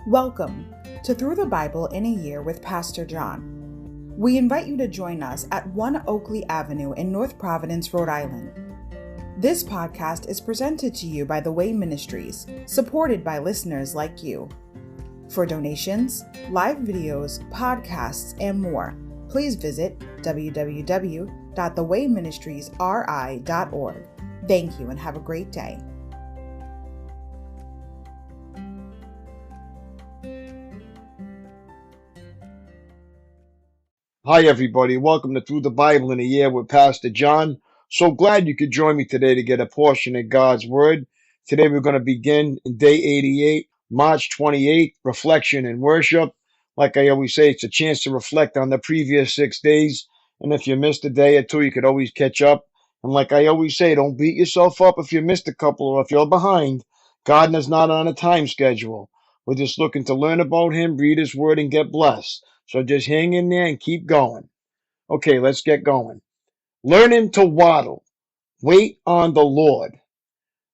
Welcome to Through the Bible in a Year with Pastor John. We invite you to join us at 1 Oakleigh Avenue in North Providence, Rhode Island. This podcast is presented to you by The Way Ministries, supported by listeners like you. For donations, live videos, podcasts, and more, please visit www.thewayministriesri.org. Thank you and have a great day. Hi, everybody. Welcome to Through the Bible in a Year with Pastor John. So glad you could join me today to get a portion of God's Word. Today we're going to begin in day 88, March 28th, reflection and worship. Like I always say, it's a chance to reflect on the previous 6 days. And if you missed a day or two, you could always catch up. And like I always say, don't beat yourself up if you missed a couple or if you're behind. God is not on a time schedule. We're just looking to learn about Him, read His Word, and get blessed. So just hang in there and keep going. Okay, let's get going. Learning to waddle. Wait on the Lord.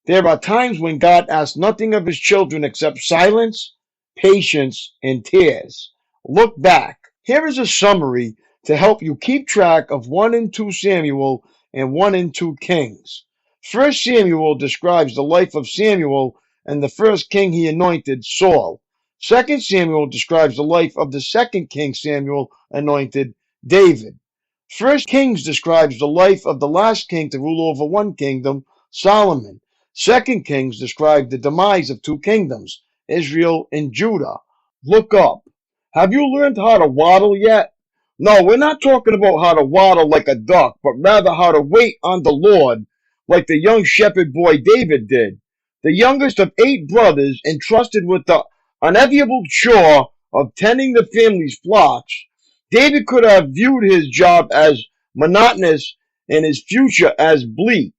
There are times when God asks nothing of His children except silence, patience, and tears. Look back. Here is a summary to help you keep track of 1 and 2 Samuel and 1 and 2 Kings. 1 Samuel describes the life of Samuel and the first king he anointed, Saul. 2 Samuel describes the life of the second king Samuel anointed, David. 1 Kings describes the life of the last king to rule over one kingdom, Solomon. 2 Kings describes the demise of 2 kingdoms, Israel and Judah. Look up. Have you learned how to waddle yet? No, we're not talking about how to waddle like a duck, but rather how to wait on the Lord like the young shepherd boy David did. The youngest of 8 brothers entrusted with the unenviable chore of tending the family's flocks, David could have viewed his job as monotonous and his future as bleak.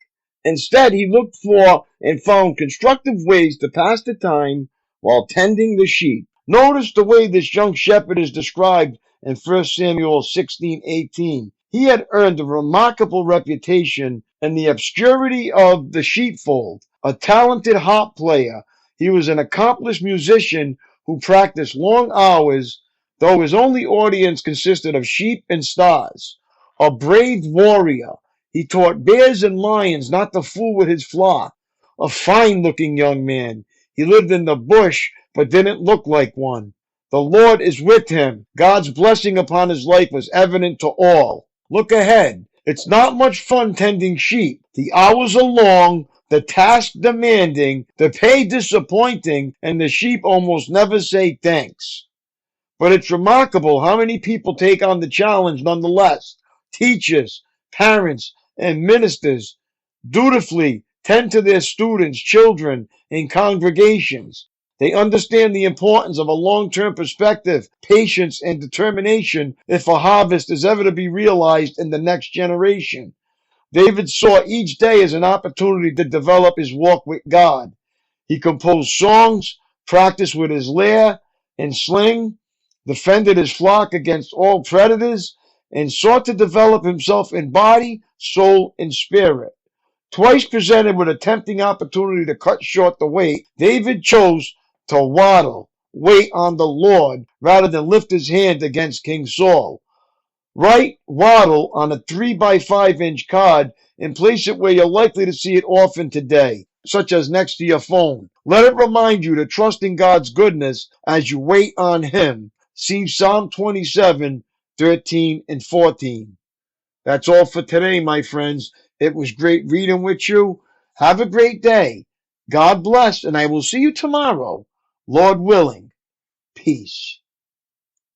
Instead, he looked for and found constructive ways to pass the time while tending the sheep. Notice the way this young shepherd is described in 1 Samuel 16:18. He had earned a remarkable reputation in the obscurity of the sheepfold, a talented harp player. He was an accomplished musician who practiced long hours, though his only audience consisted of sheep and stars. A brave warrior, he taught bears and lions not to fool with his flock. A fine-looking young man, he lived in the bush but didn't look like one. The Lord is with him. God's blessing upon his life was evident to all. Look ahead. It's not much fun tending sheep. The hours are long, the task demanding, the pay disappointing, and the sheep almost never say thanks. But it's remarkable how many people take on the challenge nonetheless. Teachers, parents, and ministers dutifully tend to their students, children, and congregations. They understand the importance of a long-term perspective, patience, and determination if a harvest is ever to be realized in the next generation. David saw each day as an opportunity to develop his walk with God. He composed songs, practiced with his lyre and sling, defended his flock against all predators, and sought to develop himself in body, soul, and spirit. Twice presented with a tempting opportunity to cut short the wait, David chose to waddle, wait on the Lord, rather than lift his hand against King Saul. Write waddle on a 3x5-inch card and place it where you're likely to see it often today, such as next to your phone. Let it remind you to trust in God's goodness as you wait on Him. See Psalm 27:13 and 14. That's all for today, my friends. It was great reading with you. Have a great day. God bless, and I will see you tomorrow, Lord willing. Peace.